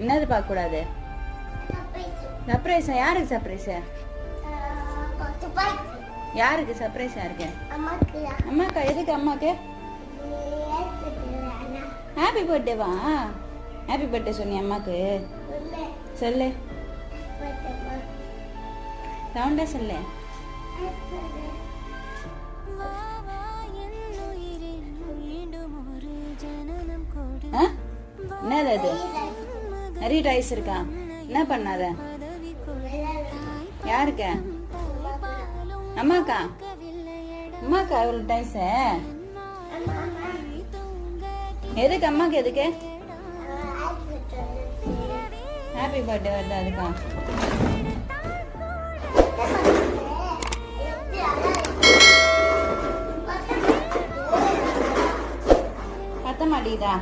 என்னது பார்க்க கூடாது? சர்ப்ரைஸா? யாருக்கு சர்ப்ரைஸ்? யாருக்கு சர்ப்ரைஸ்? யாருக்கு? அம்மாக்கா. எதுக்கு அம்மாக்கு? ஹாப்பி பர்த்டேவா? ஹாப்பி பர்த்டே சொன்னியா அம்மாக்கு? சொல்லு, சவுண்டா சொல்லு. என்னது அது? நிறைய டாய்ஸ் இருக்கா? என்ன பண்ணாத? யாருக்கு? அம்மாக்கா. அம்மாக்கா இவ்வளவு டாய்ஸ்? எதுக்கு அம்மாக்கு? எதுக்கு? ஹாப்பி பர்த்டே வருது அதுக்கா? பத்த மாட்டேங்குதா?